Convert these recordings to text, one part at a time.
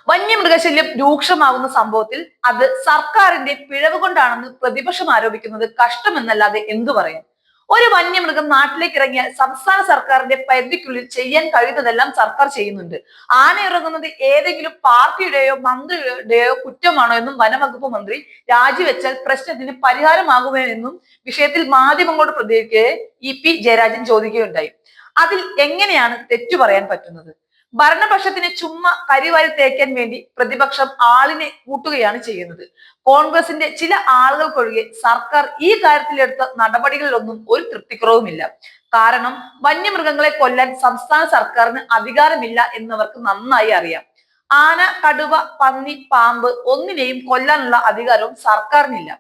വന്യമൃഗശല്യം രൂക്ഷമാകുന്ന സംഭവത്തിൽ അത് സർക്കാരിന്റെ പിഴവ് കൊണ്ടാണെന്ന് പ്രതിപക്ഷം ആരോപിക്കുന്നത് കഷ്ടമെന്നല്ലാതെ എന്തു പറയാൻ. ഒരു വന്യമൃഗം നാട്ടിലേക്ക് ഇറങ്ങിയാൽ സംസ്ഥാന സർക്കാരിന്റെ പരിധിക്കുള്ളിൽ ചെയ്യാൻ കഴിയുന്നതെല്ലാം സർക്കാർ ചെയ്യുന്നുണ്ട്. ആന ഇറങ്ങുന്നത് ഏതെങ്കിലും പാർട്ടിയുടെയോ മന്ത്രിയുടെയോ കുറ്റമാണോ എന്നും വനംവകുപ്പ് മന്ത്രി രാജിവെച്ചാൽ പ്രശ്നത്തിന് പരിഹാരമാകുമോ എന്നും വിഷയത്തിൽ മാധ്യമങ്ങളോട് പ്രതികരിക്കെ ഇ.പി. ജയരാജൻ ചോദിക്കുകയുണ്ടായി. അതിൽ എങ്ങനെയാണ് തെറ്റു പറയാൻ പറ്റുന്നത്? ഭരണപക്ഷത്തിന് ചുമ്മാ കരിവാരി തേക്കാൻ വേണ്ടി പ്രതിപക്ഷം ആളിനെ കൂട്ടുകയാണ് ചെയ്യുന്നത്. കോൺഗ്രസിന്റെ ചില ആളുകൾക്കൊഴികെ സർക്കാർ ഈ കാര്യത്തിലെടുത്ത നടപടികളിലൊന്നും ഒരു തൃപ്തിക്കുറവുമില്ല. കാരണം വന്യമൃഗങ്ങളെ കൊല്ലാൻ സംസ്ഥാന സർക്കാരിന് അധികാരമില്ല എന്നവർക്ക് നന്നായി അറിയാം. ആന, കടുവ, പന്നി, പാമ്പ് ഒന്നിനെയും കൊല്ലാനുള്ള അധികാരവും സർക്കാരിനില്ല.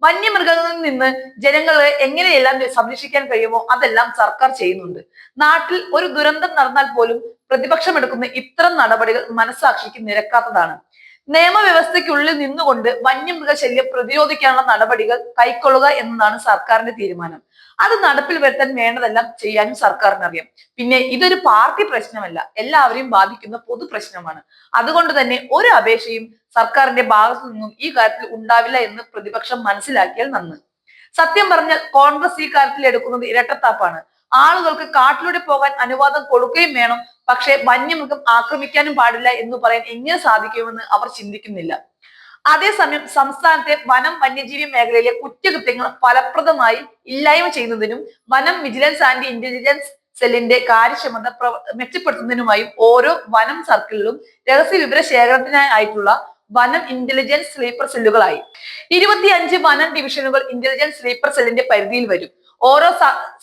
വന്യമൃഗങ്ങളിൽ നിന്ന് ജനങ്ങളെ എങ്ങനെയെല്ലാം സംരക്ഷിക്കാൻ കഴിയുമോ അതെല്ലാം സർക്കാർ ചെയ്യുന്നുണ്ട്. നാട്ടിൽ ഒരു ദുരന്തം നടന്നാൽ പോലും പ്രതിപക്ഷം എടുക്കുന്ന ഇത്തരം നടപടികൾ മനസാക്ഷിക്ക് നിരക്കാത്തതാണ്. നിയമവ്യവസ്ഥയ്ക്കുള്ളിൽ നിന്നുകൊണ്ട് വന്യമൃഗശല്യം പ്രതിരോധിക്കാനുള്ള നടപടികൾ കൈക്കൊള്ളുക എന്നതാണ് സർക്കാരിന്റെ തീരുമാനം. അത് നടപ്പിൽ വരുത്താൻ വേണ്ടതെല്ലാം ചെയ്യാനും സർക്കാരിനറിയാം. പിന്നെ ഇതൊരു പാർട്ടി പ്രശ്നമല്ല, എല്ലാവരെയും ബാധിക്കുന്ന പൊതു പ്രശ്നമാണ്. അതുകൊണ്ട് തന്നെ ഒരു അപേക്ഷയും സർക്കാരിന്റെ ഭാഗത്തു നിന്നും ഈ കാര്യത്തിൽ ഉണ്ടാവില്ല എന്ന് പ്രതിപക്ഷം മനസ്സിലാക്കിയാൽ നന്ന്. സത്യം പറഞ്ഞാൽ കോൺഗ്രസ് ഈ കാര്യത്തിൽ എടുക്കുന്നത് ഇരട്ടത്താപ്പാണ്. ആളുകൾക്ക് കാട്ടിലൂടെ പോകാൻ അനുവാദം കൊടുക്കുകയും വേണം, പക്ഷെ വന്യമൃഗം ആക്രമിക്കാനും പാടില്ല എന്ന് പറയാൻ എങ്ങനെ സാധിക്കുമെന്ന് അവർ ചിന്തിക്കുന്നില്ല. അതേസമയം സംസ്ഥാനത്തെ വനം വന്യജീവി മേഖലയിലെ കുറ്റകൃത്യങ്ങൾ ഫലപ്രദമായി ഇല്ലായ്മ ചെയ്യുന്നതിനും വനം വിജിലൻസ് ആൻഡ് ഇന്റലിജൻസ് സെല്ലിന്റെ കാര്യക്ഷമത മെച്ചപ്പെടുത്തുന്നതിനുമായും ഓരോ വനം സർക്കിളിലും രഹസ്യ വിവര ശേഖരണത്തിനായിട്ടുള്ള വനം ഇന്റലിജൻസ് സ്ലീപ്പർ സെല്ലുകളായി 25 വനം ഡിവിഷനുകൾ ഇന്റലിജൻസ് സ്ലീപ്പർ സെല്ലിന്റെ പരിധിയിൽ വരും. ഓരോ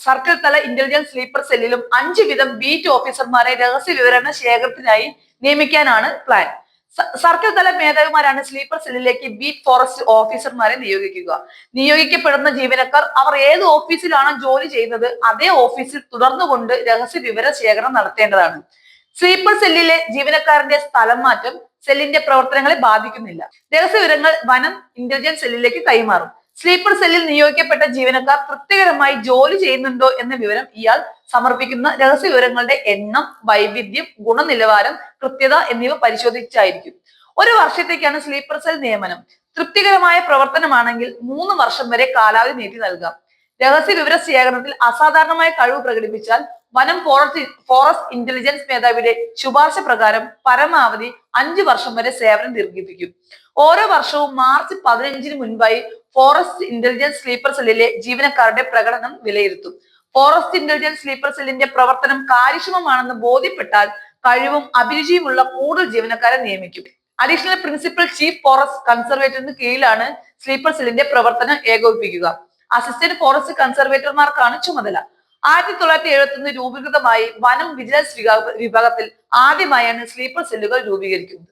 സർക്കിൾ തല ഇന്റലിജൻസ് സ്ലീപ്പർ സെല്ലിലും 5 വീതം ബീറ്റ് ഓഫീസർമാരെ രഹസ്യ വിവരണ ശേഖരത്തിനായി നിയമിക്കാനാണ് പ്ലാൻ. സർക്കിൾ തല മേധാവിമാരാണ് സ്ലീപ്പർ സെല്ലിലേക്ക് ബീറ്റ് ഫോറസ്റ്റ് ഓഫീസർമാരെ നിയോഗിക്കുക. നിയോഗിക്കപ്പെടുന്ന ജീവനക്കാർ അവർ ഏത് ഓഫീസിലാണോ ജോലി ചെയ്യുന്നത് അതേ ഓഫീസിൽ തുടർന്നുകൊണ്ട് രഹസ്യ വിവര ശേഖരണം നടത്തേണ്ടതാണ്. സ്ലീപ്പർ സെല്ലിലെ ജീവനക്കാരന്റെ സ്ഥലം മാറ്റം സെല്ലിന്റെ പ്രവർത്തനങ്ങളെ ബാധിക്കുന്നില്ല. രഹസ്യ വിവരങ്ങൾ വനം ഇന്റലിജൻസ് സെല്ലിലേക്ക് കൈമാറും. സ്ലീപ്പർ സെല്ലിൽ നിയോഗിക്കപ്പെട്ട ജീവനക്കാർ തൃപ്തികരമായി ജോലി ചെയ്യുന്നുണ്ടോ എന്ന വിവരം ഇയാൾ സമർപ്പിക്കുന്ന രഹസ്യ വിവരങ്ങളുടെ എണ്ണം, വൈവിധ്യം, ഗുണനിലവാരം, കൃത്യത എന്നിവ പരിശോധിച്ചായിരിക്കും. 1 വർഷത്തേക്കാണ് സ്ലീപ്പർ സെൽ നിയമനം. തൃപ്തികരമായ പ്രവർത്തനമാണെങ്കിൽ 3 വർഷം വരെ കാലാവധി നീട്ടി നൽകാം. രഹസ്യ വിവര ശേഖരണത്തിൽ അസാധാരണമായ കഴിവ് പ്രകടിപ്പിച്ചാൽ വനം ഫോറസ്റ്റ് ഇന്റലിജൻസ് മേധാവിയുടെ ശുപാർശ പ്രകാരം പരമാവധി 5 വർഷം വരെ സേവനം ദീർഘിപ്പിക്കും. ഓരോ വർഷവും മാർച്ച് 15-ന് മുൻപായി ഫോറസ്റ്റ് ഇന്റലിജൻസ് സ്ലീപ്പർ സെല്ലിലെ ജീവനക്കാരുടെ പ്രകടനം വിലയിരുത്തും. ഫോറസ്റ്റ് ഇന്റലിജൻസ് സ്ലീപ്പർ സെല്ലിന്റെ പ്രവർത്തനം കാര്യക്ഷമമാണെന്ന് ബോധ്യപ്പെട്ടാൽ കഴിവും അഭിരുചിയുമുള്ള കൂടുതൽ ജീവനക്കാരെ നിയമിക്കും. അഡീഷണൽ പ്രിൻസിപ്പൽ ചീഫ് ഫോറസ്റ്റ് കൺസർവേറ്ററിന് കീഴിലാണ് സ്ലീപ്പർ സെല്ലിന്റെ പ്രവർത്തനം ഏകോപിപ്പിക്കുക. അസിസ്റ്റന്റ് ഫോറസ്റ്റ് കൺസർവേറ്റർമാർക്കാണ് ചുമതല. 1971 രൂപീകൃതമായി വനം വിജിലൻസ് വിഭാഗത്തിൽ ആദ്യമായാണ് സ്ലീപ്പർ സെല്ലുകൾ രൂപീകരിക്കുന്നത്.